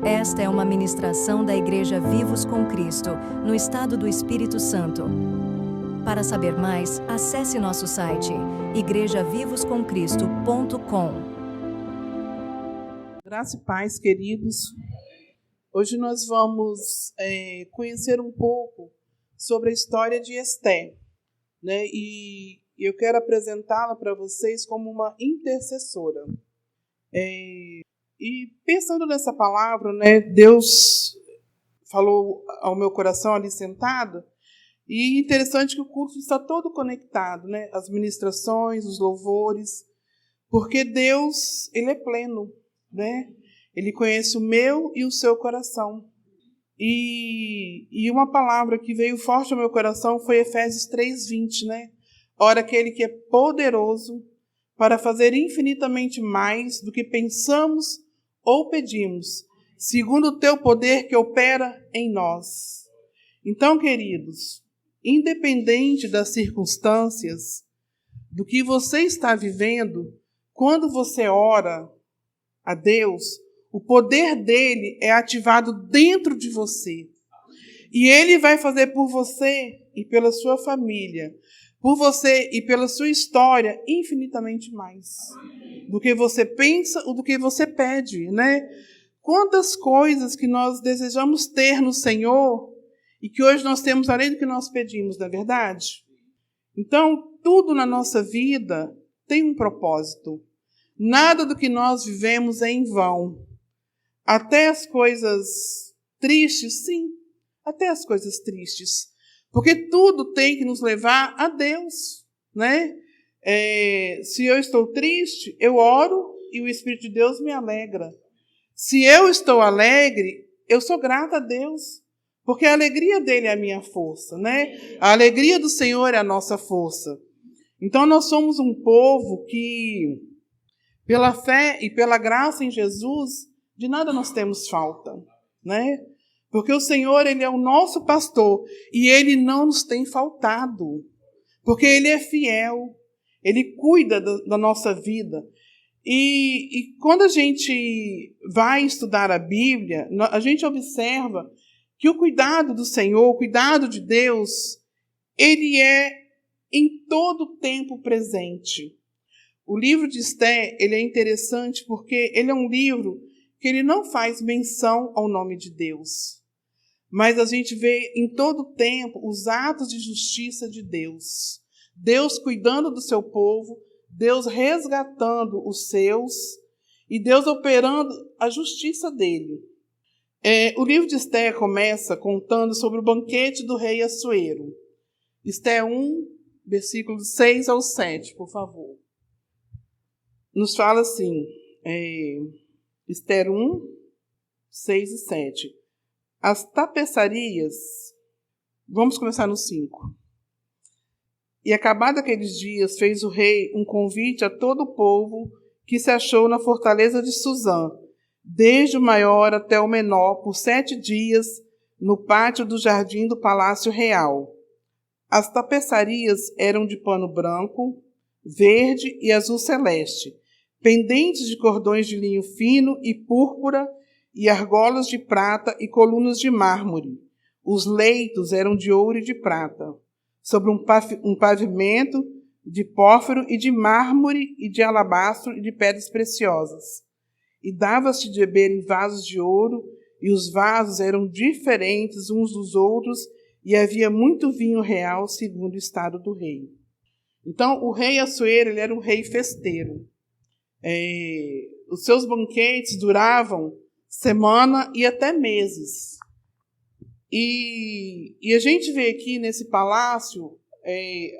Esta é uma ministração da Igreja Vivos com Cristo, no estado do Espírito Santo. Para saber mais, acesse nosso site igrejavivoscomcristo.com. Graça e paz, queridos. Hoje nós vamos conhecer um pouco sobre a história de Esté, né? E eu quero apresentá-la para vocês como uma intercessora. E pensando nessa palavra, né, Deus falou ao meu coração ali sentado, e interessante que o curso está todo conectado, né? As ministrações, os louvores, porque Deus, Ele é pleno, né? Ele conhece o meu e o seu coração. E uma palavra que veio forte ao meu coração foi Efésios 3:20, né? Ora, aquele que é poderoso para fazer infinitamente mais do que pensamos ou pedimos, segundo o teu poder que opera em nós. Então, queridos, independente das circunstâncias, do que você está vivendo, quando você ora a Deus, o poder dele é ativado dentro de você. E ele vai fazer por você e pela sua família, por você e pela sua história, infinitamente mais do que você pensa ou do que você pede, né? Quantas coisas que nós desejamos ter no Senhor e que hoje nós temos além do que nós pedimos, não é verdade? Então, tudo na nossa vida tem um propósito. Nada do que nós vivemos é em vão. Até as coisas tristes, sim, até as coisas tristes. Porque tudo tem que nos levar a Deus, né? Se eu estou triste, eu oro e o Espírito de Deus me alegra. Se eu estou alegre, eu sou grata a Deus, porque a alegria dele é a minha força, né? A alegria do Senhor é a nossa força. Então nós somos um povo que, pela fé e pela graça em Jesus, de nada nós temos falta, né? Porque o Senhor, Ele é o nosso pastor e Ele não nos tem faltado, porque Ele é fiel, Ele cuida da nossa vida. E quando a gente vai estudar a Bíblia, a gente observa que o cuidado do Senhor, o cuidado de Deus, Ele é em todo o tempo presente. O livro de Esté, ele é interessante porque ele é um livro que ele não faz menção ao nome de Deus. Mas a gente vê em todo o tempo os atos de justiça de Deus. Deus cuidando do seu povo, Deus resgatando os seus e Deus operando a justiça dele. O livro de Esté começa contando sobre o banquete do rei Assuero. Esté 1, versículos 6 ao 7, por favor. Nos fala assim, Esté 1, 6 e 7. As tapeçarias, vamos começar no 5. E acabado aqueles dias, fez o rei um convite a todo o povo que se achou na fortaleza de Suzã, desde o maior até o menor, por 7 dias, no pátio do jardim do palácio real. As tapeçarias eram de pano branco, verde e azul celeste, pendentes de cordões de linho fino e púrpura, e argolas de prata e colunas de mármore. Os leitos eram de ouro e de prata, sobre um pavimento de pórfiro e de mármore e de alabastro e de pedras preciosas. E dava-se de beber em vasos de ouro, e os vasos eram diferentes uns dos outros, e havia muito vinho real, segundo o estado do rei. Então, o rei Assuero, ele era um rei festeiro. Os seus banquetes duravam semana e até meses. E a gente vê aqui nesse palácio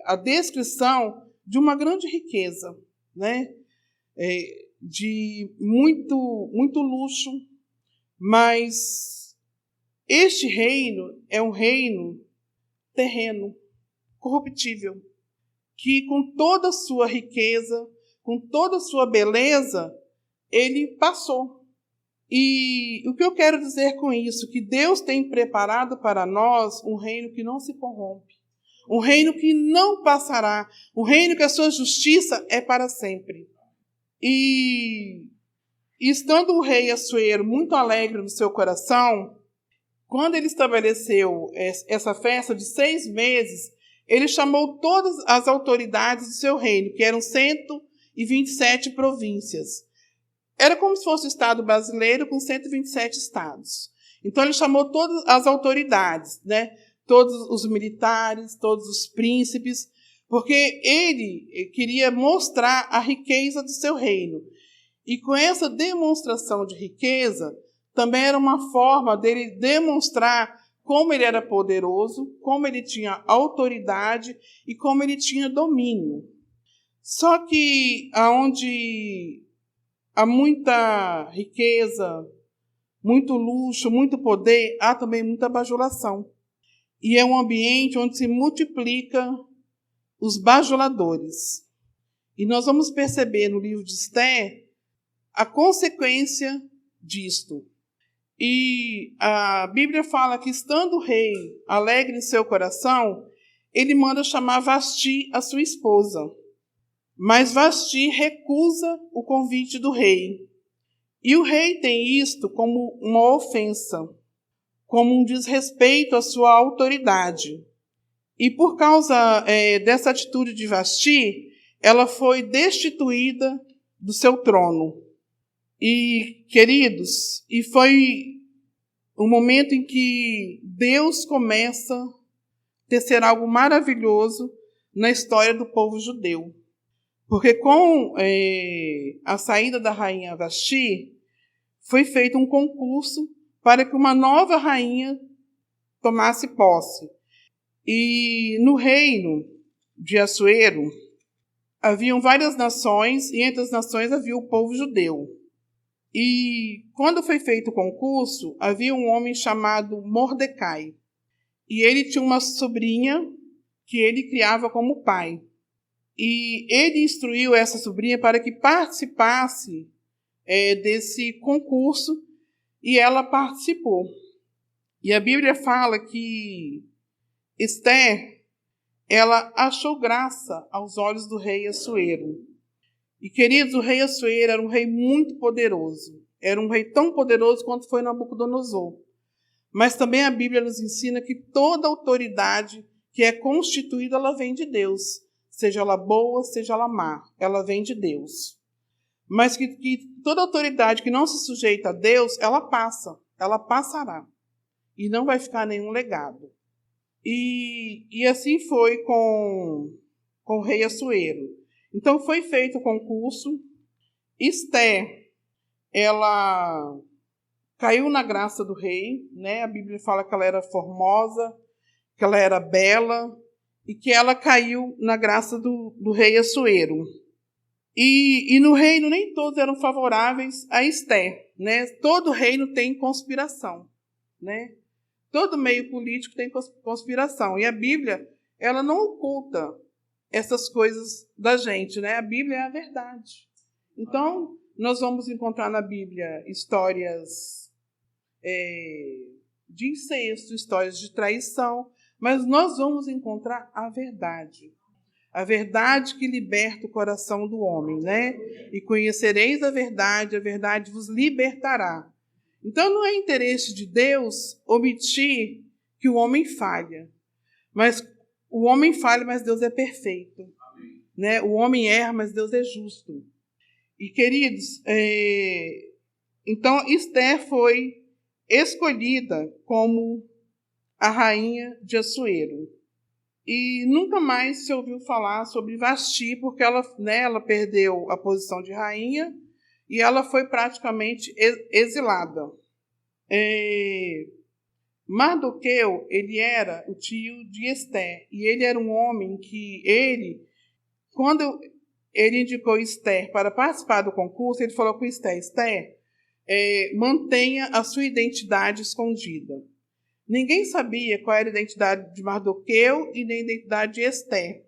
a descrição de uma grande riqueza, né? De muito, muito luxo, mas este reino é um reino terreno, corruptível, que com toda a sua riqueza, com toda a sua beleza, ele passou. E o que eu quero dizer com isso? Que Deus tem preparado para nós um reino que não se corrompe, um reino que não passará, um reino que a sua justiça é para sempre. E E estando o rei Assuero muito alegre no seu coração, quando ele estabeleceu essa festa de 6 meses, ele chamou todas as autoridades do seu reino, que eram 127 províncias. Era como se fosse o Estado brasileiro com 127 estados. Então ele chamou todas as autoridades, né? Todos os militares, todos os príncipes, porque ele queria mostrar a riqueza do seu reino. E com essa demonstração de riqueza, também era uma forma dele demonstrar como ele era poderoso, como ele tinha autoridade e como ele tinha domínio. Só que onde há muita riqueza, muito luxo, muito poder, há também muita bajulação. E é um ambiente onde se multiplica os bajuladores. E nós vamos perceber no livro de Esther a consequência disto. E a Bíblia fala que, estando o rei alegre em seu coração, ele manda chamar Vasti, a sua esposa. Mas Vasti recusa o convite do rei. E o rei tem isto como uma ofensa, como um desrespeito à sua autoridade. E por causa dessa atitude de Vasti, ela foi destituída do seu trono. E, queridos, e foi o momento em que Deus começa a tecer algo maravilhoso na história do povo judeu. Porque com a saída da rainha Vasti, foi feito um concurso para que uma nova rainha tomasse posse. E no reino de Assuero, haviam várias nações, e entre as nações havia o povo judeu. E quando foi feito o concurso, havia um homem chamado Mordecai. E ele tinha uma sobrinha que ele criava como pai. E ele instruiu essa sobrinha para que participasse desse concurso, e ela participou. E a Bíblia fala que Esther, ela achou graça aos olhos do rei Assuero. E, queridos, o rei Assuero era um rei muito poderoso. Era um rei tão poderoso quanto foi Nabucodonosor. Mas também a Bíblia nos ensina que toda autoridade que é constituída, ela vem de Deus. Seja ela boa, seja ela má, ela vem de Deus. Mas que toda autoridade que não se sujeita a Deus, ela passará. E não vai ficar nenhum legado. E assim foi com o rei Assuero. Então foi feito o concurso. Esther, ela caiu na graça do rei, né? A Bíblia fala que ela era formosa, que ela era bela, e que ela caiu na graça do rei Assuero. E no reino nem todos eram favoráveis a Esther, né? Todo reino tem conspiração, né? Todo meio político tem conspiração. E a Bíblia, ela não oculta essas coisas da gente, né? A Bíblia é a verdade. Então, nós vamos encontrar na Bíblia histórias de incesto, histórias de traição, mas nós vamos encontrar a verdade. A verdade que liberta o coração do homem, né? E conhecereis a verdade vos libertará. Então, não é interesse de Deus omitir que o homem falha. Mas o homem falha, mas Deus é perfeito. Né? O homem erra, mas Deus é justo. E, queridos, então Esther foi escolhida como a rainha de Assuero. E nunca mais se ouviu falar sobre Vasti, porque ela perdeu a posição de rainha e ela foi praticamente exilada. Mardoqueu, ele era o tio de Esther, e ele era um homem que quando ele indicou Esther para participar do concurso, ele falou com Esther, mantenha a sua identidade escondida. Ninguém sabia qual era a identidade de Mardoqueu e nem a identidade de Esther.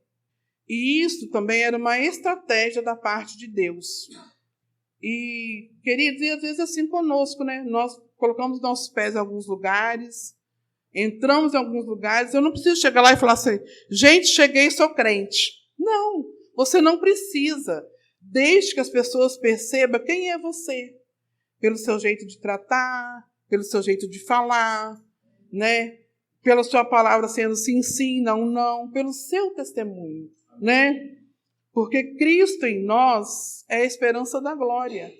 E isso também era uma estratégia da parte de Deus. E, queridos, e às vezes assim conosco, né? Nós colocamos nossos pés em alguns lugares, entramos em alguns lugares. Eu não preciso chegar lá e falar assim, gente, cheguei, sou crente. Não, você não precisa. Desde que as pessoas percebam quem é você. pelo seu jeito de tratar, pelo seu jeito de falar, né? Pela sua palavra sendo sim, sim, não, não, pelo seu testemunho, né? Porque Cristo em nós é a esperança da glória.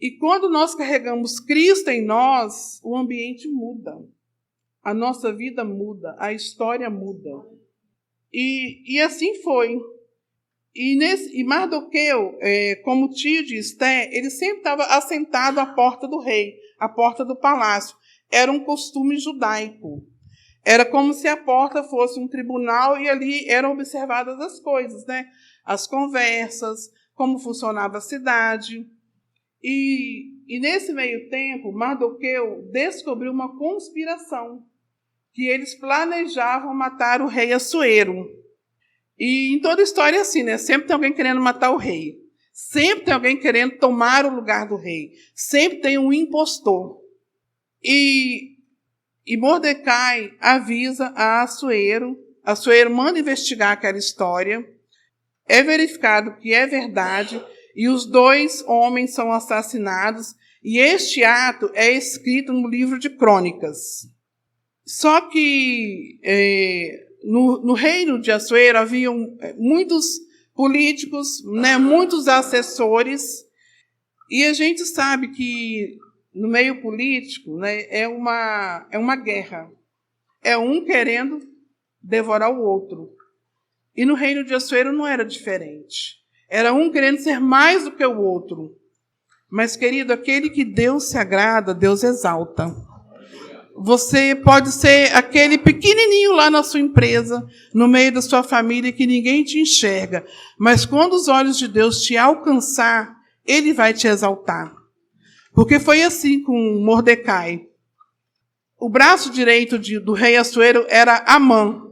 E quando nós carregamos Cristo em nós, o ambiente muda. A nossa vida muda, a história muda. E assim foi. E Mardoqueu, como tio de Esté, ele sempre estava assentado à porta do rei, à porta do palácio. Era um costume judaico. Era como se a porta fosse um tribunal e ali eram observadas as coisas, né? As conversas, como funcionava a cidade. E nesse meio tempo, Mardoqueu descobriu uma conspiração, que eles planejavam matar o rei Assuero. E em toda história é assim, né? Sempre tem alguém querendo matar o rei. Sempre tem alguém querendo tomar o lugar do rei. Sempre tem um impostor. E Mordecai avisa a Assuero. Assuero manda investigar aquela história. É verificado que é verdade. E os 2 homens são assassinados. E este ato é escrito no livro de Crônicas. Só que no reino de Assuero haviam muitos políticos, né, muitos assessores. E a gente sabe que no meio político, né, é uma guerra. É um querendo devorar o outro. E no reino de Assuero não era diferente. Era um querendo ser mais do que o outro. Mas, querido, aquele que Deus se agrada, Deus exalta. Você pode ser aquele pequenininho lá na sua empresa, no meio da sua família, que ninguém te enxerga. Mas quando os olhos de Deus te alcançar, Ele vai te exaltar. Porque foi assim com Mordecai. O braço direito do rei Assuero era Amã.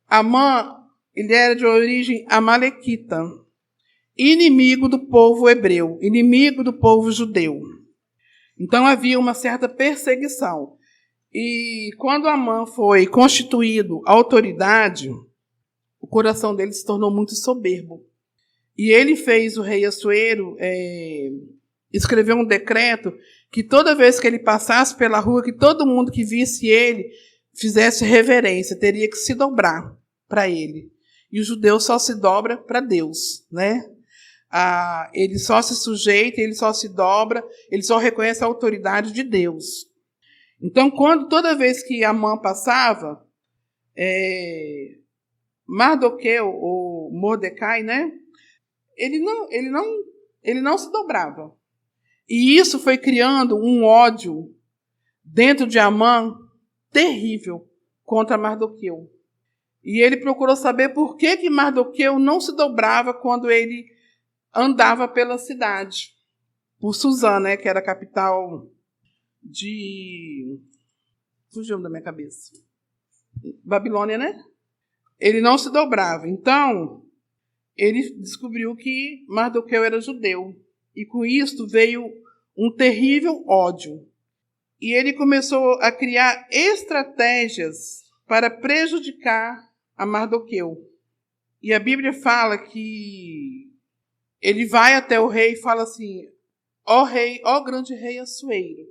Amã, ele era de origem amalequita. Inimigo do povo hebreu, inimigo do povo judeu. Então havia uma certa perseguição. E quando Amã foi constituído autoridade, o coração dele se tornou muito soberbo. E ele fez o rei Assuero escrever um decreto que toda vez que ele passasse pela rua, que todo mundo que visse ele fizesse reverência, teria que se dobrar para ele. E o judeu só se dobra para Deus, né? Ele só se sujeita, ele só se dobra, ele só reconhece a autoridade de Deus. Então, toda vez que Amã passava, Mardoqueu, ou Mordecai, né? Ele não se dobrava. E isso foi criando um ódio dentro de Amã terrível contra Mardoqueu. E ele procurou saber por que Mardoqueu não se dobrava quando ele andava pela cidade. Por Suzã, né, que era a capital de... Fugiu da minha cabeça. Babilônia, né? Ele não se dobrava. Então, ele descobriu que Mardoqueu era judeu. E com isso veio um terrível ódio. E ele começou a criar estratégias para prejudicar a Mardoqueu. E a Bíblia fala que ele vai até o rei e fala assim: ó rei, ó grande rei Assuero,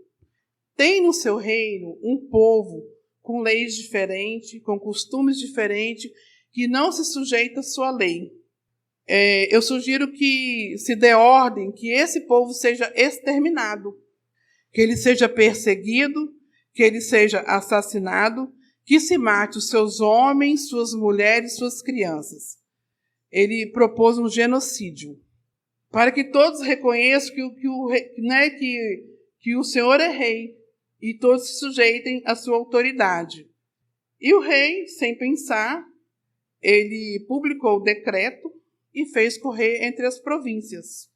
tem no seu reino um povo com leis diferentes, com costumes diferentes, que não se sujeita à sua lei. Eu sugiro que se dê ordem que esse povo seja exterminado, que ele seja perseguido, que ele seja assassinado, que se mate os seus homens, suas mulheres, suas crianças. Ele propôs um genocídio, para que todos reconheçam que o Senhor é rei e todos se sujeitem à sua autoridade. E o rei, sem pensar, ele publicou o decreto e fez correr entre as províncias.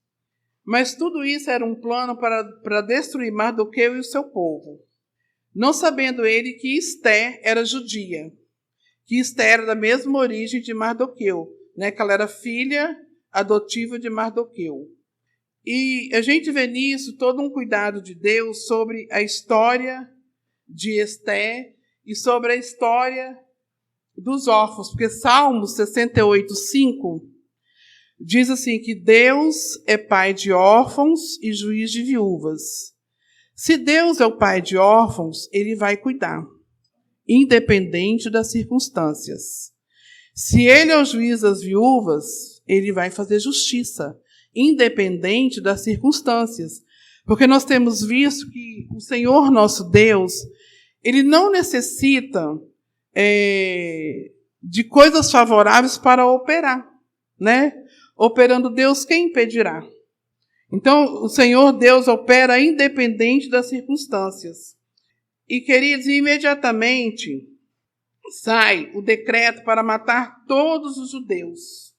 Mas tudo isso era um plano para destruir Mardoqueu e o seu povo. Não sabendo ele que Esté era judia, que Esté era da mesma origem de Mardoqueu, né, que ela era filha adotiva de Mardoqueu. E a gente vê nisso todo um cuidado de Deus sobre a história de Esté e sobre a história dos órfãos, porque Salmo 68:5 diz assim que Deus é pai de órfãos e juiz de viúvas. Se Deus é o pai de órfãos, ele vai cuidar, independente das circunstâncias. Se ele é o juiz das viúvas, ele vai fazer justiça, independente das circunstâncias. Porque nós temos visto que o Senhor nosso Deus, ele não necessita de coisas favoráveis para operar, né? Operando Deus, quem impedirá? Então, o Senhor Deus opera independente das circunstâncias. E, queridos, imediatamente sai o decreto para matar todos os judeus.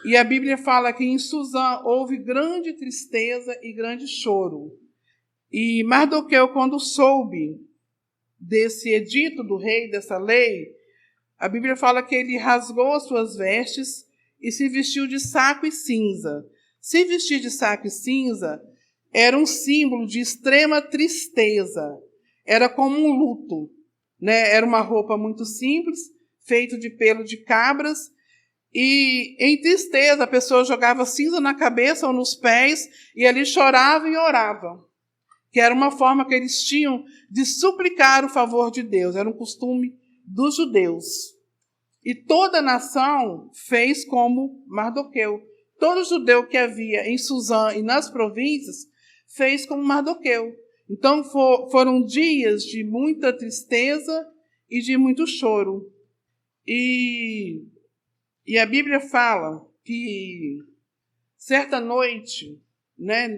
E a Bíblia fala que em Suzã houve grande tristeza e grande choro. E Mardoqueu, quando soube desse edito do rei, dessa lei, a Bíblia fala que ele rasgou as suas vestes e se vestiu de saco e cinza. Se vestir de saco e cinza era um símbolo de extrema tristeza. Era como um luto, né? Era uma roupa muito simples, feita de pelo de cabras. E em tristeza a pessoa jogava cinza na cabeça ou nos pés e ali chorava e orava. Que era uma forma que eles tinham de suplicar o favor de Deus. Era um costume dos judeus. E toda a nação fez como Mardoqueu. Todo judeu que havia em Suzã e nas províncias fez como Mardoqueu. Então foram dias de muita tristeza e de muito choro. E a Bíblia fala que certa noite, né,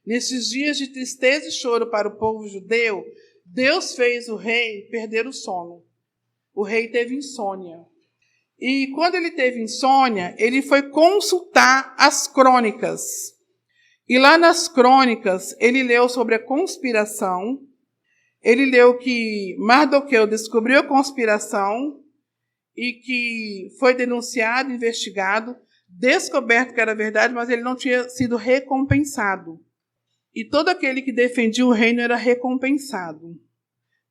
nesses dias de tristeza e choro para o povo judeu, Deus fez o rei perder o sono. O rei teve insônia. E quando ele teve insônia, ele foi consultar as crônicas. E lá nas crônicas, ele leu sobre a conspiração. Ele leu que Mardoqueu descobriu a conspiração e que foi denunciado, investigado, descoberto que era verdade, mas ele não tinha sido recompensado. E todo aquele que defendia o reino era recompensado.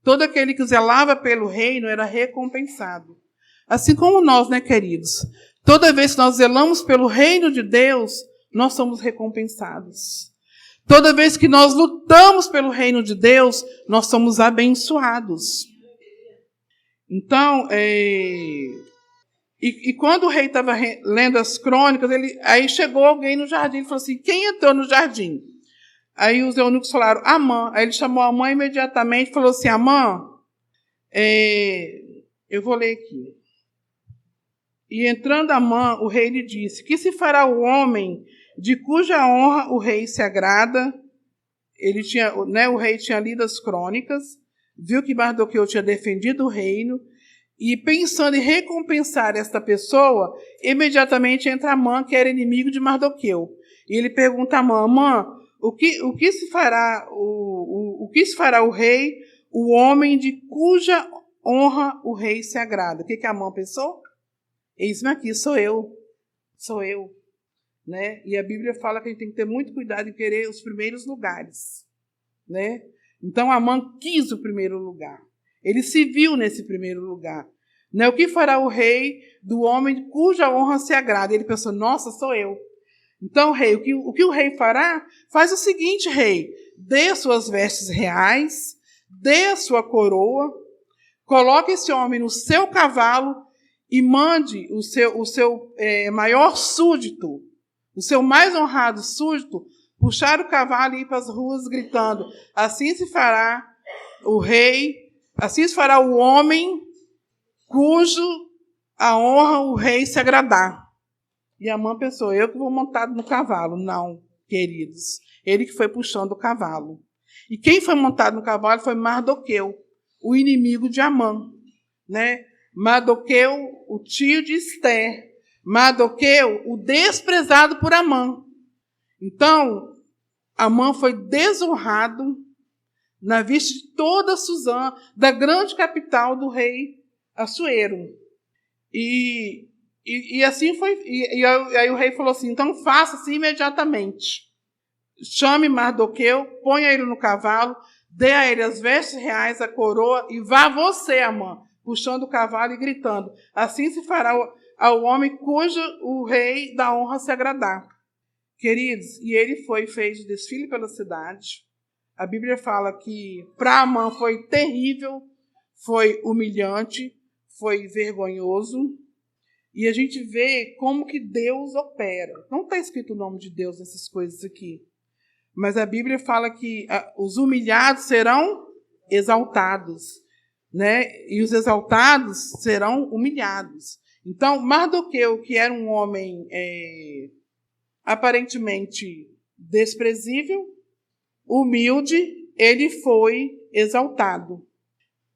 Todo aquele que zelava pelo reino era recompensado. Assim como nós, né, queridos? Toda vez que nós zelamos pelo reino de Deus, nós somos recompensados. Toda vez que nós lutamos pelo reino de Deus, nós somos abençoados. Então, quando o rei estava lendo as crônicas, aí chegou alguém no jardim e falou assim, quem entrou no jardim? Aí os eunucos falaram, Amã. Aí ele chamou Amã imediatamente e falou assim, Amã, eu vou ler aqui. E entrando Amã, o rei lhe disse, que se fará o homem de cuja honra o rei se agrada? Ele tinha, né, o rei tinha lido as crônicas, viu que Mardoqueu tinha defendido o reino, e pensando em recompensar esta pessoa, imediatamente entra Amã, que era inimigo de Mardoqueu. E ele pergunta a Amã, Amã, o que se fará o rei, o homem de cuja honra o rei se agrada? O que Amã pensou? Eis-me aqui, sou eu. Né? E a Bíblia fala que a gente tem que ter muito cuidado em querer os primeiros lugares. Né? Então Amã quis o primeiro lugar. Ele se viu nesse primeiro lugar. Né? O que fará o rei do homem cuja honra se agrada? Ele pensou, nossa, sou eu. Então, rei, o que o rei fará? Faz o seguinte, rei, dê suas vestes reais, dê a sua coroa, coloque esse homem no seu cavalo e mande o seu maior súdito, o seu mais honrado súdito, puxar o cavalo e ir para as ruas gritando, assim se fará o rei, assim se fará o homem cujo a honra o rei se agradar. E Amã pensou, eu que vou montado no cavalo. Não, queridos. Ele que foi puxando o cavalo. E quem foi montado no cavalo foi Mardoqueu, o inimigo de Amã. Né? Mardoqueu, o tio de Esther. Mardoqueu, o desprezado por Amã. Então, Amã foi desonrado na vista de toda Suzã, da grande capital do rei Assuero. E assim foi. E aí o rei falou assim, então faça-se imediatamente. Chame Mardoqueu, ponha ele no cavalo, dê a ele as vestes reais, a coroa, e vá você, Amã, puxando o cavalo e gritando. Assim se fará ao homem cujo o rei da honra se agradar. Queridos, e ele fez desfile pela cidade. A Bíblia fala que para Amã foi terrível, foi humilhante, foi vergonhoso. E a gente vê como que Deus opera. Não está escrito o nome de Deus nessas coisas aqui. Mas a Bíblia fala que os humilhados serão exaltados, né? E os exaltados serão humilhados. Então, Mardoqueu, que era um homem aparentemente desprezível, humilde, ele foi exaltado.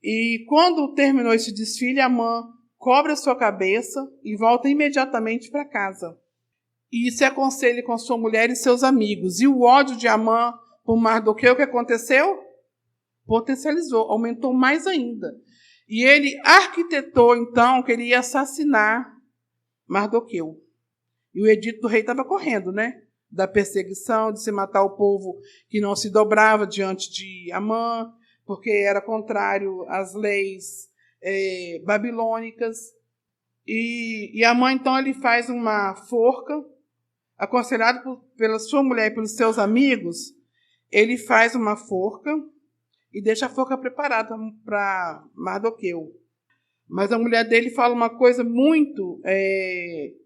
E quando terminou esse desfile, Amã cobre a sua cabeça e volta imediatamente para casa. E se aconselha com sua mulher e seus amigos. E o ódio de Amã por Mardoqueu, o que aconteceu? Potencializou, aumentou mais ainda. E ele arquitetou, então, que ele ia assassinar Mardoqueu. E o edito do rei estava correndo, né? Da perseguição, de se matar o povo que não se dobrava diante de Amã, porque era contrário às leis babilônicas. E Amã, então, ele faz uma forca, aconselhado pela sua mulher e pelos seus amigos, ele faz uma forca e deixa a forca preparada para Mardoqueu. Mas a mulher dele fala uma coisa muito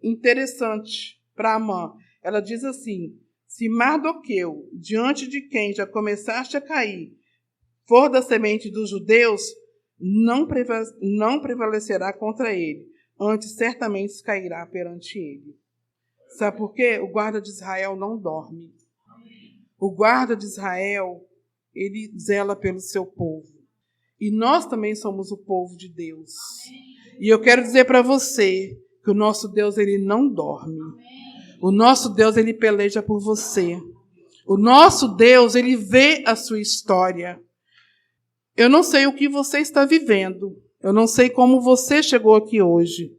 interessante para Amã. Ela diz assim: se Mardoqueu, diante de quem já começaste a cair, for da semente dos judeus, não prevalecerá contra ele, antes certamente cairá perante ele. Sabe por quê? O guarda de Israel não dorme. O guarda de Israel, ele zela pelo seu povo. E nós também somos o povo de Deus. E eu quero dizer para você que o nosso Deus, ele não dorme. O nosso Deus, ele peleja por você. O nosso Deus, ele vê a sua história. Eu não sei o que você está vivendo. Eu não sei como você chegou aqui hoje.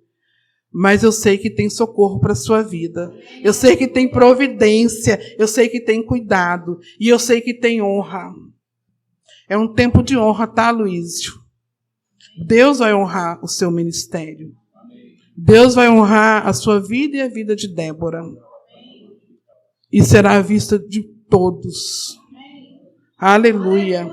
Mas eu sei que tem socorro para a sua vida. Eu sei que tem providência. Eu sei que tem cuidado. E eu sei que tem honra. É um tempo de honra, tá, Luísio? Deus vai honrar o seu ministério. Deus vai honrar a sua vida e a vida de Débora. E será à vista de todos. Aleluia.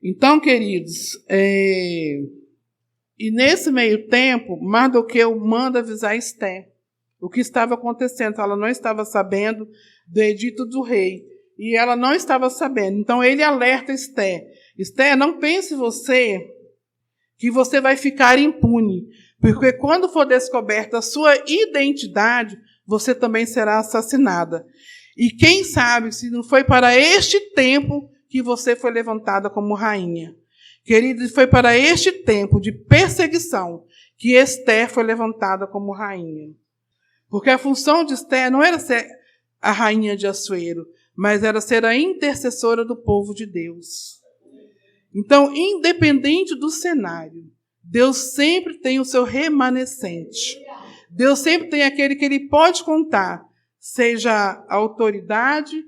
Então, queridos, e nesse meio tempo, Mardoqueu manda avisar Esté o que estava acontecendo. Ela não estava sabendo do edito do rei. E ela não estava sabendo. Então, ele alerta Esté. Esté, não pense você que você vai ficar impune. Porque quando for descoberta a sua identidade, você também será assassinada. E quem sabe se não foi para este tempo que você foi levantada como rainha. Querido, foi para este tempo de perseguição que Esté foi levantada como rainha. Porque a função de Esté não era ser a rainha de Assuero, mas era ser a intercessora do povo de Deus. Então, independente do cenário, Deus sempre tem o seu remanescente. Deus sempre tem aquele que ele pode contar, seja autoridade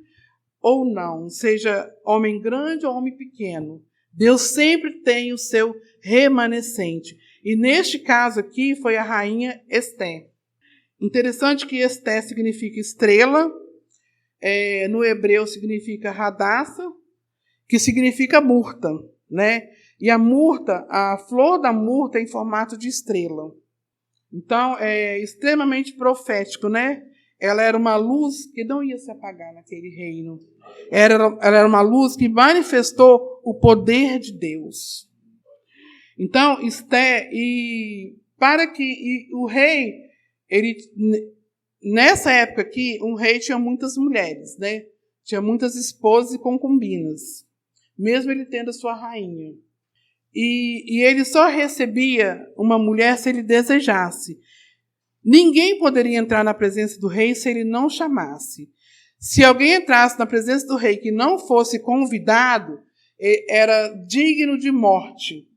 ou não, seja homem grande ou homem pequeno. Deus sempre tem o seu remanescente. E neste caso aqui foi a rainha Esté. Interessante que Esté significa estrela, no hebreu significa Hadassah, que significa murta, né? E a murta, a flor da murta é em formato de estrela. Então, é extremamente profético, né? Ela era uma luz que não ia se apagar naquele reino. Ela era uma luz que manifestou o poder de Deus. Então, Esté, o rei, nessa época aqui, um rei tinha muitas mulheres, né? Tinha muitas esposas e concubinas, mesmo ele tendo a sua rainha. E ele só recebia uma mulher se ele desejasse. Ninguém poderia entrar na presença do rei se ele não chamasse. Se alguém entrasse na presença do rei que não fosse convidado, era digno de morte.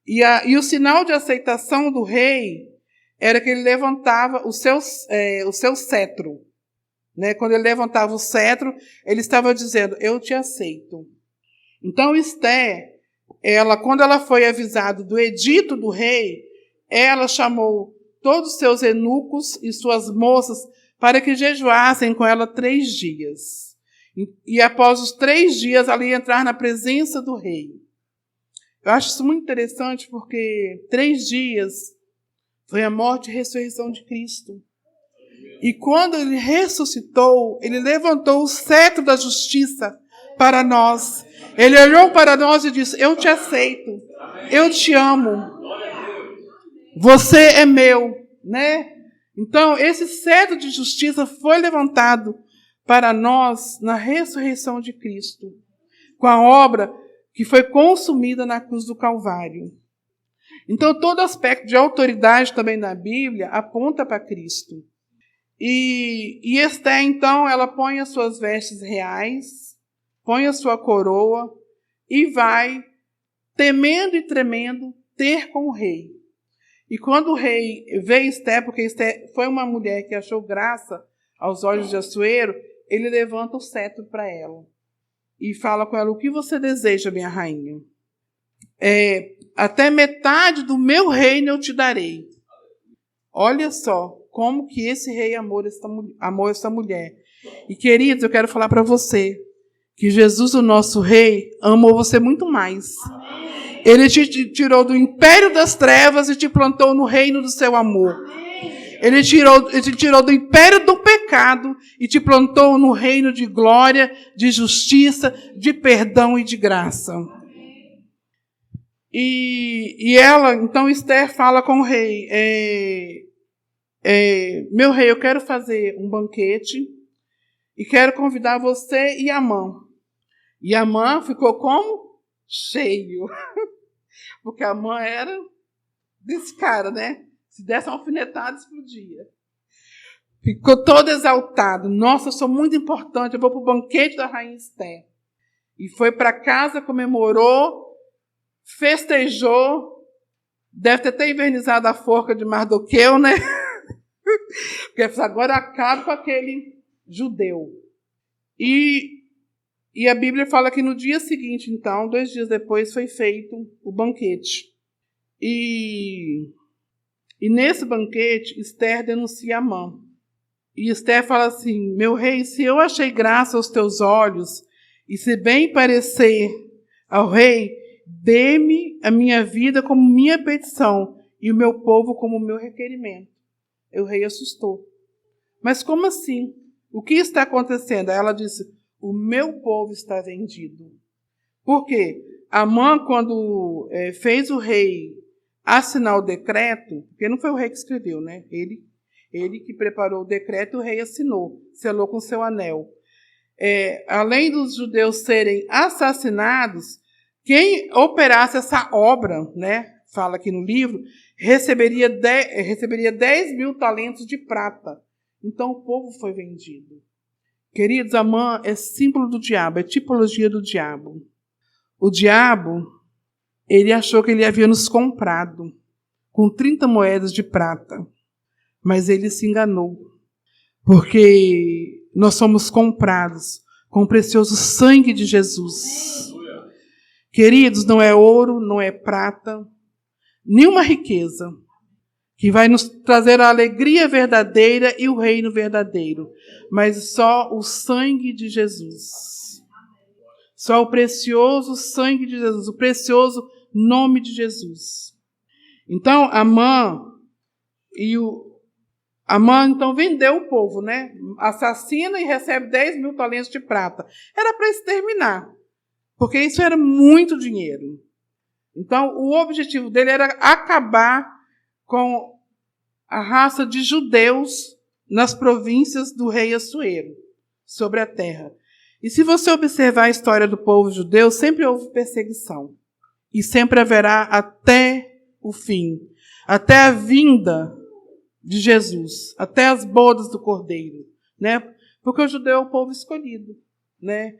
E o sinal de aceitação do rei era que ele levantava o seu cetro. Né? Quando ele levantava o cetro, ele estava dizendo, eu te aceito. Então, quando ela foi avisada do edito do rei, ela chamou todos os seus eunucos e suas moças para que jejuassem com ela 3 dias. E após os 3 dias, ela ia entrar na presença do rei. Eu acho isso muito interessante porque 3 dias foi a morte e ressurreição de Cristo. E quando ele ressuscitou, ele levantou o cetro da justiça para nós. Ele olhou para nós e disse: eu te aceito, eu te amo, você é meu, né? Então, esse cetro de justiça foi levantado para nós na ressurreição de Cristo, com a obra que foi consumida na cruz do Calvário. Então, todo aspecto de autoridade também na Bíblia aponta para Cristo. E Esther, então, ela põe as suas vestes reais, põe a sua coroa e vai, temendo e tremendo, ter com o rei. E quando o rei vê Esther, porque Esther foi uma mulher que achou graça aos olhos de Assuero, ele levanta o cetro para ela e fala com ela: o que você deseja, minha rainha? Até metade do meu reino eu te darei. Olha só como que esse rei amou essa mulher. E, queridos, eu quero falar para você que Jesus, o nosso rei, amou você muito mais. Ele te tirou do império das trevas e te plantou no reino do seu amor. Ele te tirou do império do pecado e te plantou no reino de glória, de justiça, de perdão e de graça. E ela, então, Esther fala com o rei: meu rei, eu quero fazer um banquete e quero convidar você e Amã. E Amã ficou como? Cheio. Porque Amã era desse cara, né? Se desse uma alfinetada, explodia. Ficou todo exaltado. Nossa, eu sou muito importante, eu vou para o banquete da rainha Esther. E foi para casa, comemorou, festejou, deve ter até invernizado a forca de Mardoqueu, né? Porque agora acaba com aquele judeu. E a Bíblia fala que no dia seguinte, então, 2 dias depois, foi feito o banquete. E nesse banquete, Esther denuncia Amã. E Esther fala assim: meu rei, se eu achei graça aos teus olhos, e se bem parecer ao rei, dê-me a minha vida como minha petição, e o meu povo como meu requerimento. E o rei assustou. Mas como assim? O que está acontecendo? Aí ela disse: o meu povo está vendido. Por quê? Amã, quando fez o rei assinar o decreto, porque não foi o rei que escreveu, né? Ele que preparou o decreto, o rei assinou, selou com seu anel. Além dos judeus serem assassinados, quem operasse essa obra, né, fala aqui no livro, receberia 10 mil talentos de prata. Então o povo foi vendido. Queridos, Amã é símbolo do diabo, é tipologia do diabo. O diabo, ele achou que ele havia nos comprado com 30 moedas de prata, mas ele se enganou, porque nós somos comprados com o precioso sangue de Jesus. Queridos, não é ouro, não é prata, nenhuma riqueza que vai nos trazer a alegria verdadeira e o reino verdadeiro, mas só o sangue de Jesus. Só o precioso sangue de Jesus, o precioso nome de Jesus. Então, Amã então vendeu o povo, né? Assassina e recebe 10 mil talentos de prata. Era para exterminar, porque isso era muito dinheiro. Então, o objetivo dele era acabar com a raça de judeus nas províncias do rei Assuero, sobre a terra. E se você observar a história do povo judeu, sempre houve perseguição. E sempre haverá até o fim, até a vinda de Jesus, até as bodas do Cordeiro, né? Porque o judeu é o povo escolhido, né?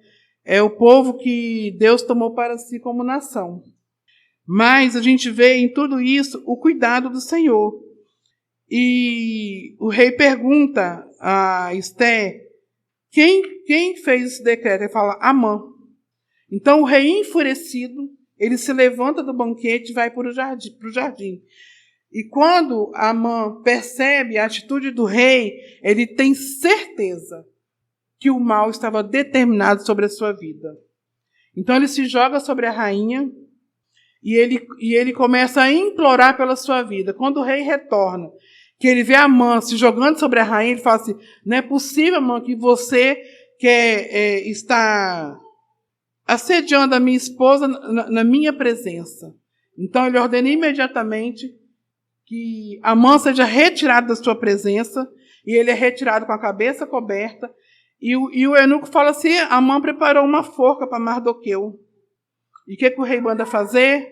É o povo que Deus tomou para si como nação. Mas a gente vê em tudo isso o cuidado do Senhor. E o rei pergunta a Esther: quem fez esse decreto? Ele fala: Amã. Então o rei, enfurecido, ele se levanta do banquete e vai para o jardim. E quando Amã percebe a atitude do rei, ele tem certeza que o mal estava determinado sobre a sua vida. Então ele se joga sobre a rainha e ele começa a implorar pela sua vida. Quando o rei retorna, que ele vê Amã se jogando sobre a rainha, ele fala assim: não é possível, Amã, que você está assediando a minha esposa na minha presença. Então ele ordena imediatamente que Amã seja retirado da sua presença, e ele é retirado com a cabeça coberta, e o eunuco fala assim: Amã preparou uma forca para Mardoqueu. E o que o rei manda fazer?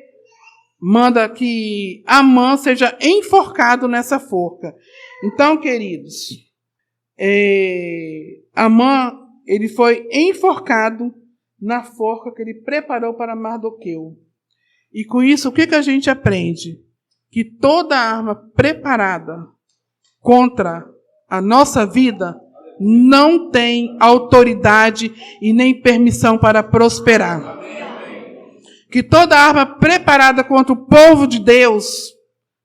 Manda que Amã seja enforcado nessa forca. Então, queridos, Amã, ele foi enforcado na forca que ele preparou para Mardoqueu. E com isso, o que a gente aprende? Que toda arma preparada contra a nossa vida não tem autoridade e nem permissão para prosperar. Que toda arma preparada contra o povo de Deus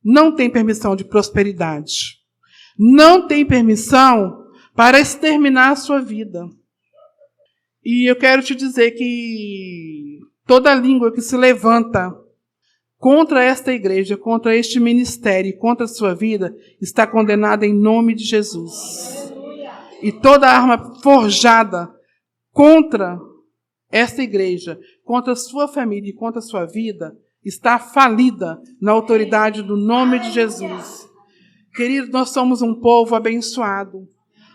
não tem permissão de prosperidade. Não tem permissão para exterminar a sua vida. E eu quero te dizer que toda língua que se levanta contra esta igreja, contra este ministério, contra a sua vida, está condenada em nome de Jesus. E toda arma forjada contra esta igreja, contra a sua família e contra a sua vida, está falida na autoridade do nome de Jesus. Queridos, nós somos um povo abençoado.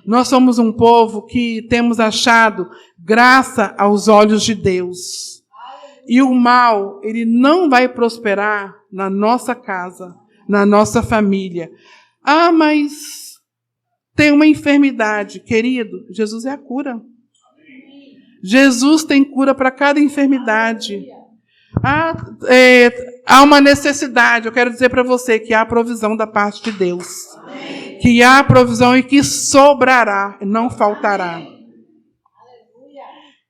Nós somos um povo que temos achado graça aos olhos de Deus. E o mal, ele não vai prosperar na nossa casa, na nossa família. Ah, mas tem uma enfermidade. Querido, Jesus é a cura. Jesus tem cura para cada enfermidade. Há uma necessidade. Eu quero dizer para você que há provisão da parte de Deus. Que há provisão e que sobrará, não faltará.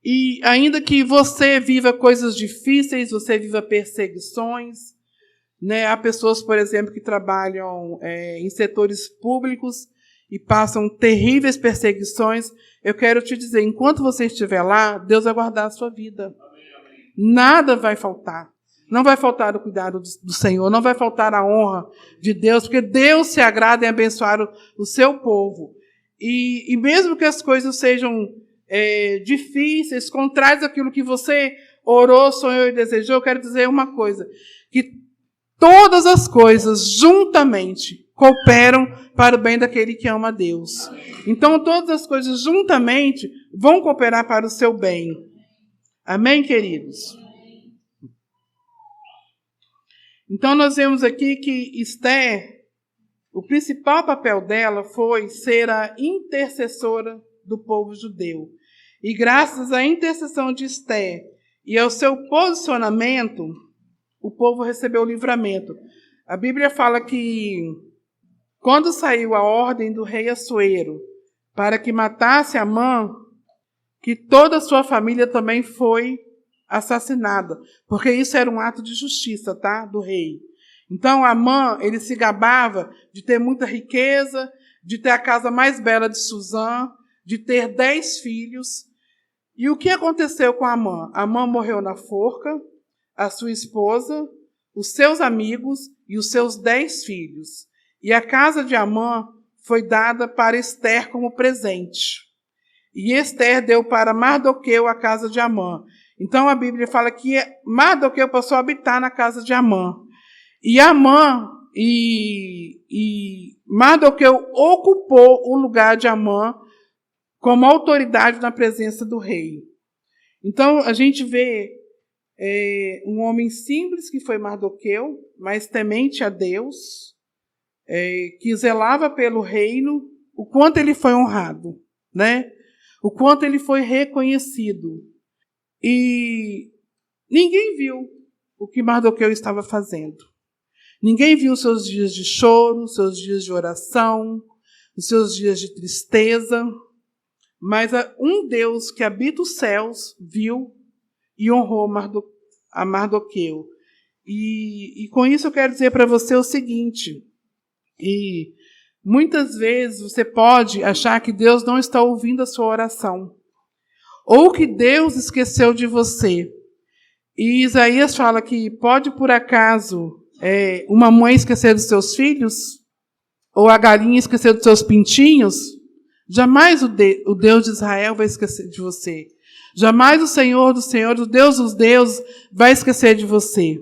E ainda que você viva coisas difíceis, você viva perseguições, né? Há pessoas, por exemplo, que trabalham em setores públicos e passam terríveis perseguições. Eu quero te dizer, enquanto você estiver lá, Deus vai guardar a sua vida. Nada vai faltar. Não vai faltar o cuidado do Senhor, não vai faltar a honra de Deus, porque Deus se agrada em abençoar o seu povo. E mesmo que as coisas sejam difíceis, contrárias àquilo que você orou, sonhou e desejou, eu quero dizer uma coisa, que todas as coisas juntamente cooperam para o bem daquele que ama a Deus. Então, todas as coisas juntamente vão cooperar para o seu bem. Amém, queridos? Então, nós vemos aqui que Esther, o principal papel dela foi ser a intercessora do povo judeu. E graças à intercessão de Esther e ao seu posicionamento, o povo recebeu o livramento. A Bíblia fala que quando saiu a ordem do rei Assuero para que matasse Amã, que toda a sua família também foi assassinada, porque isso era um ato de justiça, tá? Do rei. Então, Amã, ele se gabava de ter muita riqueza, de ter a casa mais bela de Suzã, de ter 10 filhos. E o que aconteceu com Amã? Amã morreu na forca, a sua esposa, os seus amigos e os seus 10 filhos. E a casa de Amã foi dada para Esther como presente. E Esther deu para Mardoqueu a casa de Amã. Então a Bíblia fala que Mardoqueu passou a habitar na casa de Amã. E Amã e Mardoqueu ocupou o lugar de Amã como autoridade na presença do rei. Então a gente vê um homem simples que foi Mardoqueu, mas temente a Deus, que zelava pelo reino, o quanto ele foi honrado, né? O quanto ele foi reconhecido. E ninguém viu o que Mardoqueu estava fazendo. Ninguém viu os seus dias de choro, os seus dias de oração, os seus dias de tristeza. Mas um Deus que habita os céus viu e honrou a Mardoqueu. E com isso eu quero dizer para você o seguinte, e muitas vezes você pode achar que Deus não está ouvindo a sua oração, ou que Deus esqueceu de você. E Isaías fala que pode, por acaso, uma mãe esquecer dos seus filhos, ou a galinha esquecer dos seus pintinhos. Jamais o Deus de Israel vai esquecer de você. Jamais o Senhor dos Senhores, o Deus dos deuses, vai esquecer de você.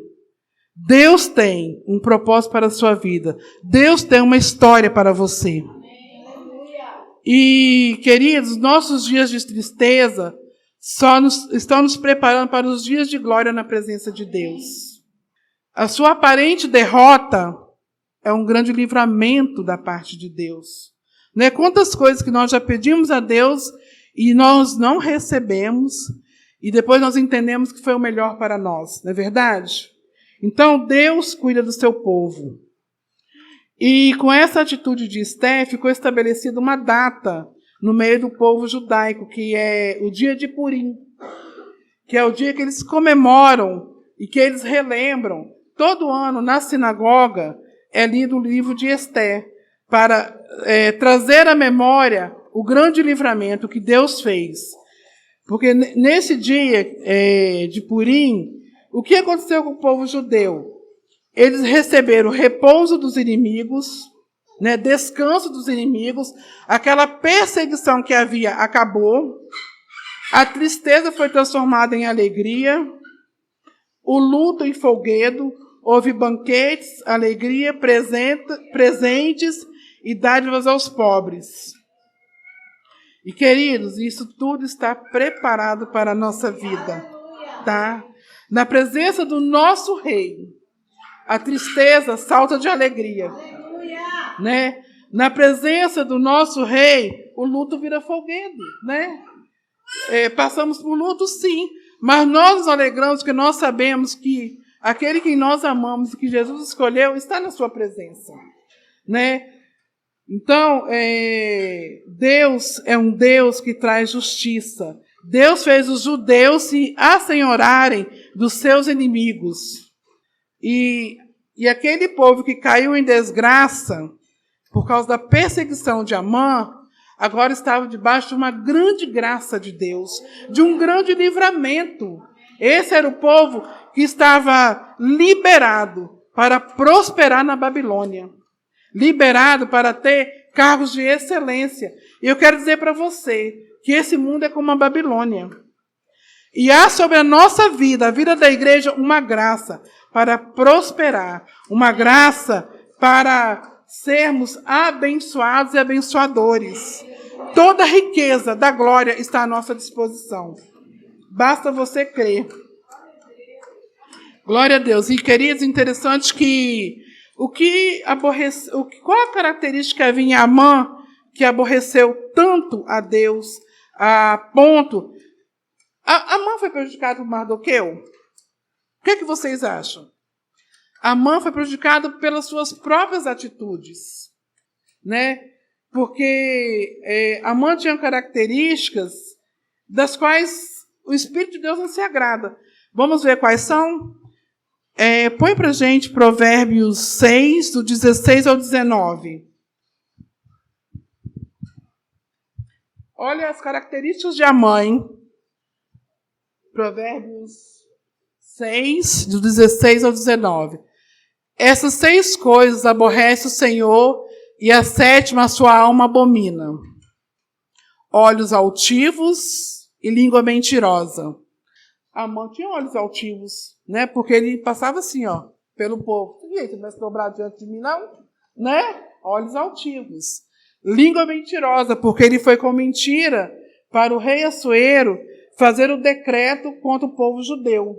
Deus tem um propósito para a sua vida. Deus tem uma história para você. E, queridos, nossos dias de tristeza estão nos preparando para os dias de glória na presença de Deus. A sua aparente derrota é um grande livramento da parte de Deus. Né? Quantas coisas que nós já pedimos a Deus e nós não recebemos, e depois nós entendemos que foi o melhor para nós, não é verdade? Então, Deus cuida do seu povo. E com essa atitude de Esté, ficou estabelecida uma data no meio do povo judaico, que é o dia de Purim, que é o dia que eles comemoram e que eles relembram. Todo ano, na sinagoga, é lido o livro de Esté, para trazer à memória o grande livramento que Deus fez. Porque nesse dia de Purim, o que aconteceu com o povo judeu? Eles receberam o repouso dos inimigos, né, descanso dos inimigos, aquela perseguição que havia acabou, a tristeza foi transformada em alegria, o luto em folguedo, houve banquetes, alegria, presentes e dádivas aos pobres. E, queridos, isso tudo está preparado para a nossa vida, tá? Na presença do nosso Rei, a tristeza salta de alegria, né? Na presença do nosso Rei, o luto vira folguedo, né? Passamos por luto, sim, mas nós nos alegramos porque nós sabemos que aquele que nós amamos e que Jesus escolheu está na sua presença, né? Então, Deus é um Deus que traz justiça. Deus fez os judeus se assenhorarem dos seus inimigos. E aquele povo que caiu em desgraça por causa da perseguição de Amã, agora estava debaixo de uma grande graça de Deus, de um grande livramento. Esse era o povo que estava liberado para prosperar na Babilônia, liberado para ter cargos de excelência. E eu quero dizer para você que esse mundo é como a Babilônia. E há sobre a nossa vida, a vida da igreja, uma graça para prosperar, uma graça para sermos abençoados e abençoadores. Toda a riqueza da glória está à nossa disposição. Basta você crer. Glória a Deus. E, queridos, interessante que qual a característica havia em Amã que aborreceu tanto a Deus, a ponto... Amã foi prejudicado por Mardoqueu? O que vocês acham? Amã foi prejudicado pelas suas próprias atitudes, né? Porque Amã tinha características das quais o Espírito de Deus não se agrada. Vamos ver quais são? Põe para a gente Provérbios 6, do 16 ao 19. Olha as características de Amã, hein? Provérbios 6, do 16 ao 19. Essas 6 coisas aborrece o Senhor, e a 7ª a sua alma abomina: olhos altivos e língua mentirosa. Amã tinha olhos altivos, né? Porque ele passava assim, ó, pelo povo. Você vai se dobrar diante de mim, não? Né? Olhos altivos. Língua mentirosa, porque ele foi com mentira para o rei Assuero fazer o decreto contra o povo judeu.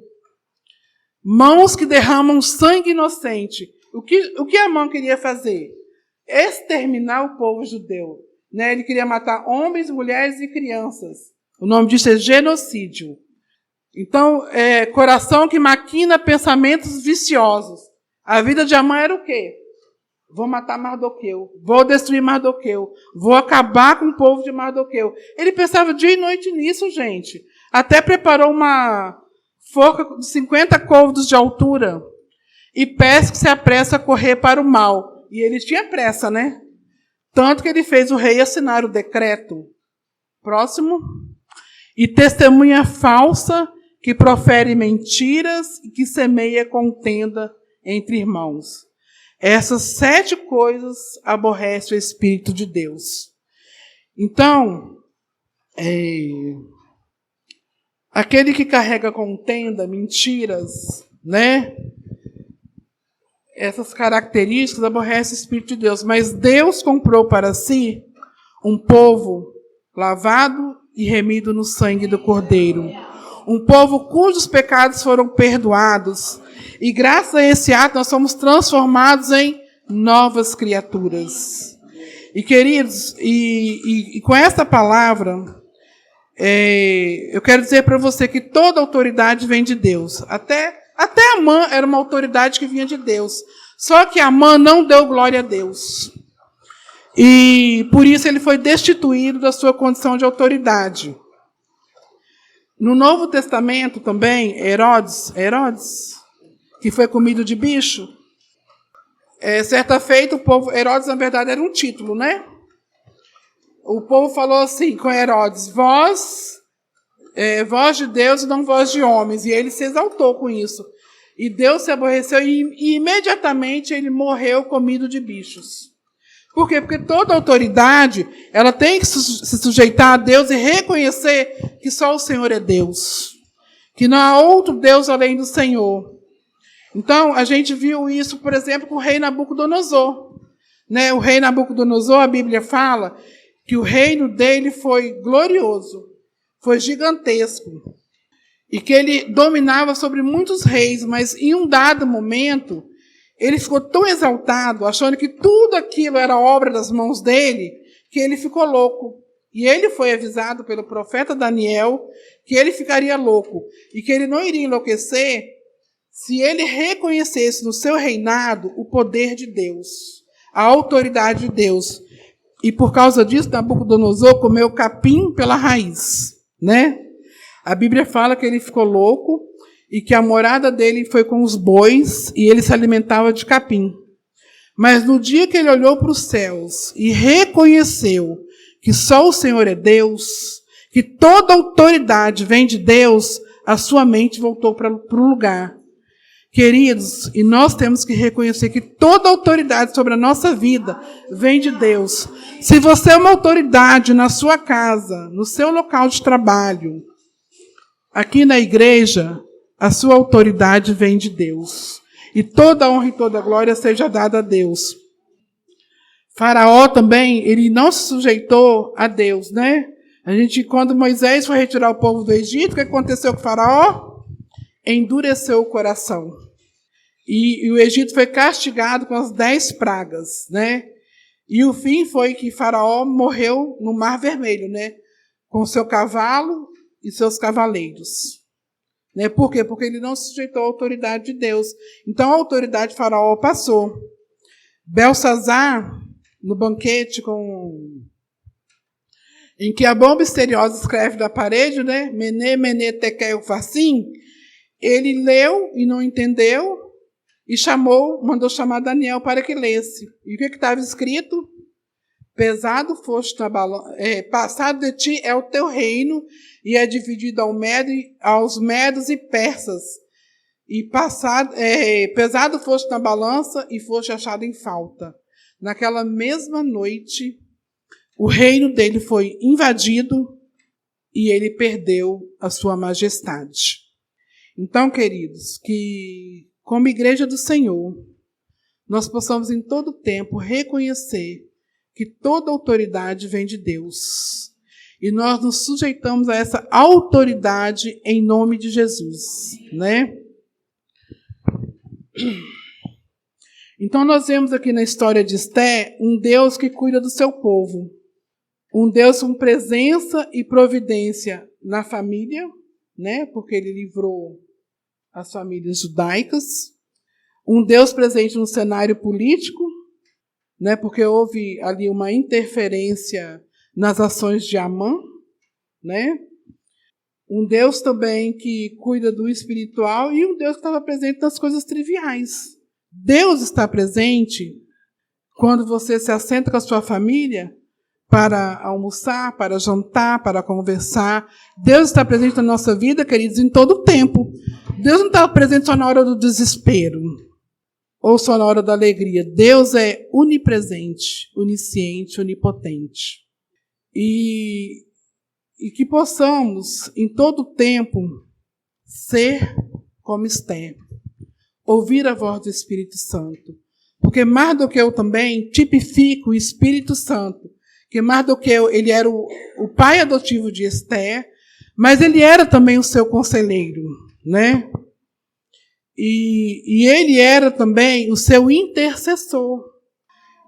Mãos que derramam sangue inocente. O que Amã queria fazer? Exterminar o povo judeu, né? Ele queria matar homens, mulheres e crianças. O nome disso é genocídio. Então, coração que maquina pensamentos viciosos. A vida de Amã era o quê? Vou matar Mardoqueu, vou destruir Mardoqueu, vou acabar com o povo de Mardoqueu. Ele pensava dia e noite nisso, gente. Até preparou uma forca de 50 côvados de altura e peço que se apresse a correr para o mal. E ele tinha pressa, né? Tanto que ele fez o rei assinar o decreto. Próximo. E testemunha falsa, que profere mentiras e que semeia contenda entre irmãos. Essas 7 coisas aborrece o Espírito de Deus. Então, aquele que carrega contenda, mentiras, né? Essas características aborrece o Espírito de Deus. Mas Deus comprou para si um povo lavado e remido no sangue do Cordeiro. Um povo cujos pecados foram perdoados. E graças a esse ato nós somos transformados em novas criaturas. E queridos, e com essa palavra, eu quero dizer para você que toda autoridade vem de Deus. Até Amã era uma autoridade que vinha de Deus. Só que Amã não deu glória a Deus. E por isso ele foi destituído da sua condição de autoridade. No Novo Testamento também, Herodes, que foi comido de bicho, certa feita o povo, Herodes na verdade era um título, né? O povo falou assim com Herodes, voz de Deus e não voz de homens. E ele se exaltou com isso. E Deus se aborreceu e imediatamente ele morreu comido de bichos. Por quê? Porque toda autoridade ela tem que se sujeitar a Deus e reconhecer que só o Senhor é Deus. Que não há outro Deus além do Senhor. Então, a gente viu isso, por exemplo, com o rei Nabucodonosor. Né? O rei Nabucodonosor, a Bíblia fala que o reino dele foi glorioso, foi gigantesco. E que ele dominava sobre muitos reis, mas em um dado momento, ele ficou tão exaltado, achando que tudo aquilo era obra das mãos dele, que ele ficou louco. E ele foi avisado pelo profeta Daniel que ele ficaria louco e que ele não iria enlouquecer se ele reconhecesse no seu reinado o poder de Deus, a autoridade de Deus. E por causa disso, Nabucodonosor comeu capim pela raiz, né? A Bíblia fala que ele ficou louco e que a morada dele foi com os bois e ele se alimentava de capim. Mas no dia que ele olhou para os céus e reconheceu que só o Senhor é Deus, que toda autoridade vem de Deus, a sua mente voltou para o lugar. Queridos, e nós temos que reconhecer que toda autoridade sobre a nossa vida vem de Deus. Se você é uma autoridade na sua casa, no seu local de trabalho, aqui na igreja, a sua autoridade vem de Deus. E toda honra e toda glória seja dada a Deus. Faraó também, ele não se sujeitou a Deus, né? Quando Moisés foi retirar o povo do Egito, o que aconteceu com Faraó? Endureceu o coração. E o Egito foi castigado com as 10 pragas, né? E o fim foi que Faraó morreu no Mar Vermelho, né? Com seu cavalo e seus cavaleiros. Né? Por quê? Porque ele não se sujeitou à autoridade de Deus. Então a autoridade de Faraó passou. Belsazar, no banquete em que a bomba misteriosa escreve da parede, né? Mene, mene, tekel, farsim, ele leu e não entendeu e mandou chamar Daniel para que lesse. E o que estava escrito? Pesado foste na balança, passado de ti é o teu reino e é dividido aos medos e persas. E pesado foste na balança e foste achado em falta. Naquela mesma noite, o reino dele foi invadido e ele perdeu a sua majestade. Então, queridos, que como igreja do Senhor, nós possamos em todo tempo reconhecer que toda autoridade vem de Deus. E nós nos sujeitamos a essa autoridade em nome de Jesus, né? Então nós vemos aqui na história de Esté um Deus que cuida do seu povo. Um Deus com presença e providência na família, né? Porque ele livrou as famílias judaicas. Um Deus presente no cenário político, né? Porque houve ali uma interferência nas ações de Amã, né? Um Deus também que cuida do espiritual e um Deus que estava presente nas coisas triviais. Deus está presente quando você se assenta com a sua família para almoçar, para jantar, para conversar. Deus está presente na nossa vida, queridos, em todo o tempo. Deus não está presente só na hora do desespero ou só na hora da alegria. Deus é onipresente, onisciente, onipotente. E que possamos, em todo o tempo, ser como Esther, ouvir a voz do Espírito Santo. Porque Mardoqueu também tipifica o Espírito Santo. Que Mardoqueu, ele era o pai adotivo de Esther, mas ele era também o seu conselheiro, né? E ele era também o seu intercessor.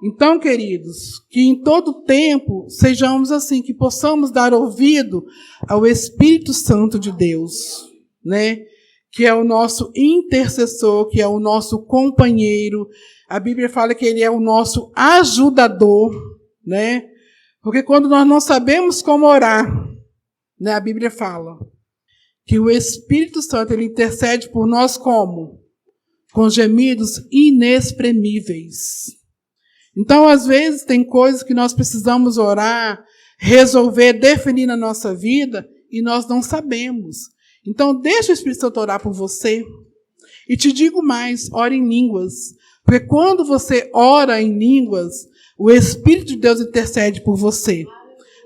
Então, queridos, que em todo tempo sejamos assim, que possamos dar ouvido ao Espírito Santo de Deus, né? Que é o nosso intercessor, que é o nosso companheiro. A Bíblia fala que ele é o nosso ajudador, né? Porque quando nós não sabemos como orar, né, a Bíblia fala que o Espírito Santo ele intercede por nós como? Com gemidos inexprimíveis. Então, às vezes, tem coisas que nós precisamos orar, resolver, definir na nossa vida, e nós não sabemos. Então, deixa o Espírito Santo orar por você. E te digo mais, ore em línguas. Porque quando você ora em línguas, o Espírito de Deus intercede por você.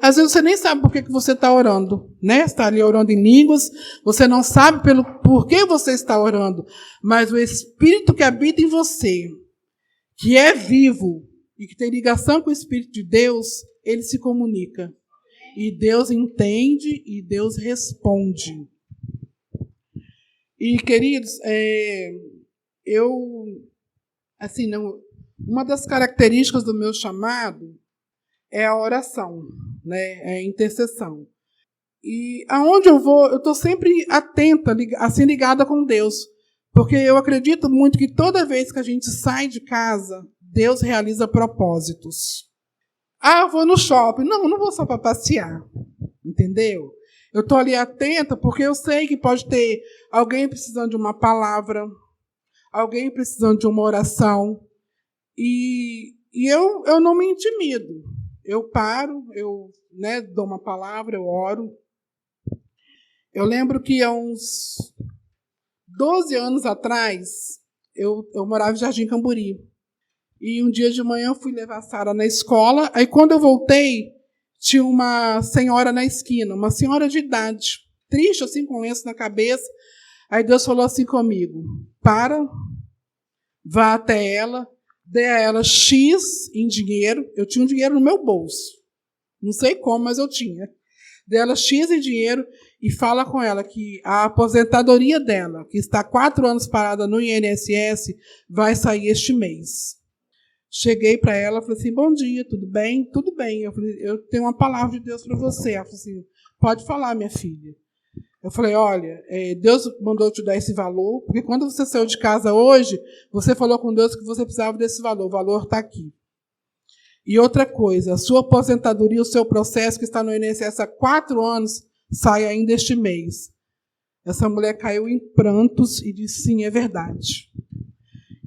Às vezes você nem sabe por que você está orando, né? Você está ali orando em línguas, você não sabe por que você está orando, mas o Espírito que habita em você, que é vivo e que tem ligação com o Espírito de Deus, ele se comunica. E Deus entende e Deus responde. E, queridos, uma das características do meu chamado é a oração, né? É a intercessão. E aonde eu vou, eu estou sempre atenta, assim, ligada com Deus. Porque eu acredito muito que toda vez que a gente sai de casa, Deus realiza propósitos. Ah, eu vou no shopping. Não vou só para passear. Entendeu? Eu estou ali atenta porque eu sei que pode ter alguém precisando de uma palavra, alguém precisando de uma oração. E eu não me intimido. Eu paro, dou uma palavra, eu oro. Eu lembro que há uns 12 anos atrás, eu morava em Jardim Camburi. E um dia de manhã eu fui levar a Sara na escola. Aí quando eu voltei, tinha uma senhora na esquina, uma senhora de idade, triste, assim, com lenço na cabeça. Aí Deus falou assim comigo: para, vá até ela, dê a ela X em dinheiro. Eu tinha um dinheiro no meu bolso. Não sei como, mas eu tinha. Dê a ela X em dinheiro e fala com ela que a aposentadoria dela, que está 4 anos parada no INSS, vai sair este mês. Cheguei para ela, falei assim: bom dia, tudo bem? Tudo bem. Eu falei: eu tenho uma palavra de Deus para você. Ela falou assim: pode falar, minha filha. Eu falei: olha, Deus mandou eu te dar esse valor, porque quando você saiu de casa hoje, você falou com Deus que você precisava desse valor. O valor está aqui. E outra coisa, a sua aposentadoria, o seu processo que está no INSS há 4 anos, sai ainda este mês. Essa mulher caiu em prantos e disse: sim, é verdade.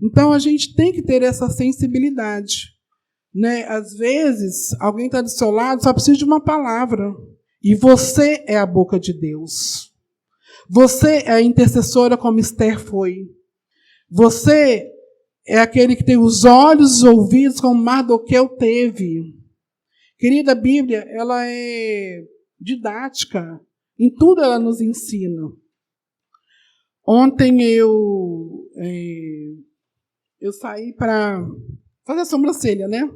Então, a gente tem que ter essa sensibilidade, né? Às vezes, alguém está do seu lado, só precisa de uma palavra. E você é a boca de Deus. Você é a intercessora como Esther foi. Você é aquele que tem os olhos e os ouvidos como Mardoqueu teve. Querida, a Bíblia, ela é didática. Em tudo ela nos ensina. Ontem eu saí para fazer a sobrancelha, né?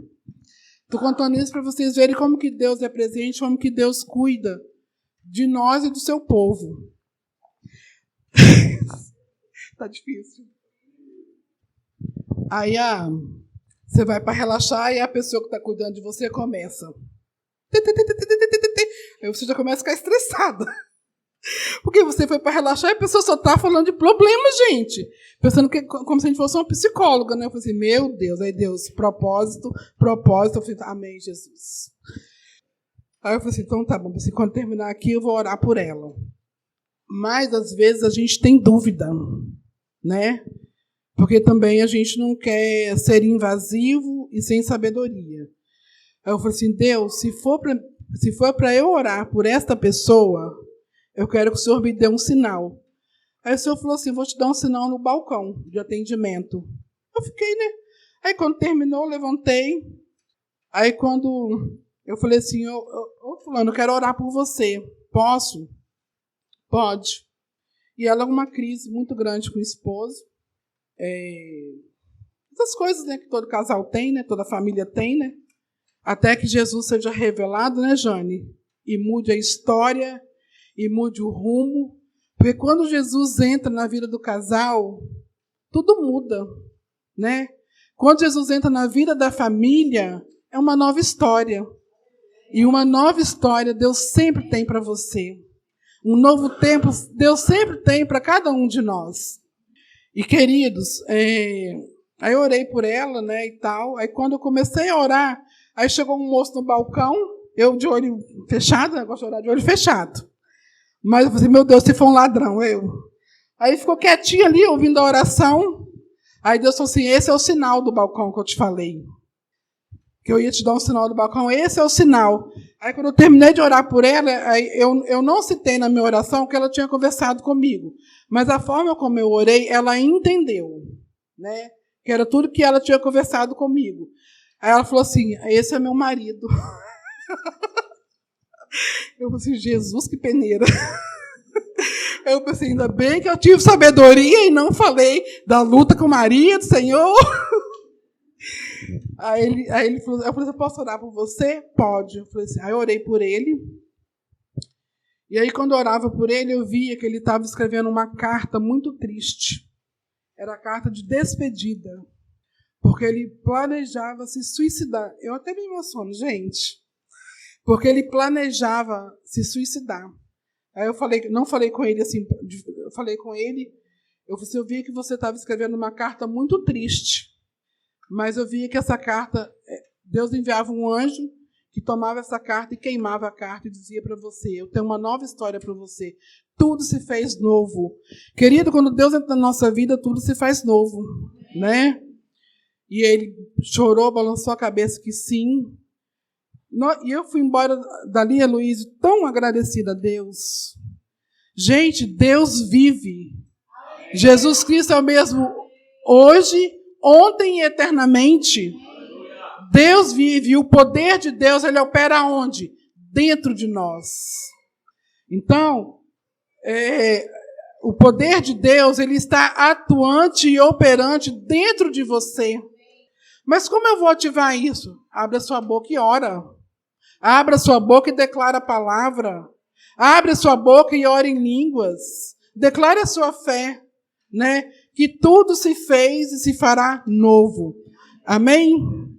Estou contando isso para vocês verem como que Deus é presente, como que Deus cuida de nós e do seu povo. Tá difícil. Aí você vai para relaxar e a pessoa que está cuidando de você começa. Aí você já começa a ficar estressada. Porque você foi para relaxar e a pessoa só está falando de problemas, gente. Pensando que como se a gente fosse uma psicóloga, né? Eu falei assim: meu Deus, aí Deus, propósito. Eu falei: amém, Jesus. Aí eu falei assim: então tá bom, assim, quando terminar aqui eu vou orar por ela. Mas às vezes a gente tem dúvida, né? Porque também a gente não quer ser invasivo e sem sabedoria. Aí eu falei assim, Deus, se for para eu orar por esta pessoa, eu quero que o Senhor me dê um sinal. Aí o Senhor falou assim, vou te dar um sinal no balcão de atendimento. Eu fiquei, né? Aí quando terminou, eu levantei. Aí quando eu falei assim, ô fulano, eu quero orar por você. Posso? Pode. E ela uma crise muito grande com o esposo. Essas coisas, né, que todo casal tem, né? Toda família tem, né? Até que Jesus seja revelado, né, Jane? E mude a história, e mude o rumo. Porque quando Jesus entra na vida do casal, tudo muda, né? Quando Jesus entra na vida da família, é uma nova história. E uma nova história Deus sempre tem para você. Um novo tempo Deus sempre tem para cada um de nós. E, queridos, aí eu orei por ela, né, e tal. Aí quando eu comecei a orar, aí chegou um moço no balcão, eu de olho fechado, eu gosto de orar de olho fechado. Mas eu falei assim, meu Deus, se for um ladrão, eu. Aí ficou quietinho ali, ouvindo a oração. Aí Deus falou assim, esse é o sinal do balcão que eu te falei. Que eu ia te dar um sinal do balcão, esse é o sinal. Aí quando eu terminei de orar por ela, aí eu não citei na minha oração que ela tinha conversado comigo. Mas a forma como eu orei, ela entendeu, né? Que era tudo que ela tinha conversado comigo. Aí ela falou assim, esse é meu marido. Eu falei assim, Jesus, que peneira. Eu pensei, ainda bem que eu tive sabedoria e não falei da luta com o marido, Senhor. Aí ele falou, eu falei, posso orar por você? Pode. Eu falei assim, aí eu orei por ele. E aí quando eu orava por ele, eu via que ele estava escrevendo uma carta muito triste. Era a carta de despedida. Porque ele planejava se suicidar. Eu até me emociono, gente. Porque ele planejava se suicidar. Aí eu não falei com ele assim, eu falei com ele, eu via que você estava escrevendo uma carta muito triste. Mas eu via que essa carta, Deus enviava um anjo que tomava essa carta e queimava a carta e dizia para você, eu tenho uma nova história para você. Tudo se fez novo. Querido, quando Deus entra na nossa vida, tudo se faz novo, né? E ele chorou, balançou a cabeça que sim. E eu fui embora dali, Heloísio, tão agradecida a Deus. Gente, Deus vive. Jesus Cristo é o mesmo hoje, ontem e eternamente. Deus vive. E o poder de Deus, ele opera onde? Dentro de nós. Então, o poder de Deus, ele está atuante e operante dentro de você. Mas como eu vou ativar isso? Abra sua boca e ora. Abra sua boca e declara a palavra. Abra sua boca e ore em línguas. Declare a sua fé, né? Que tudo se fez e se fará novo. Amém?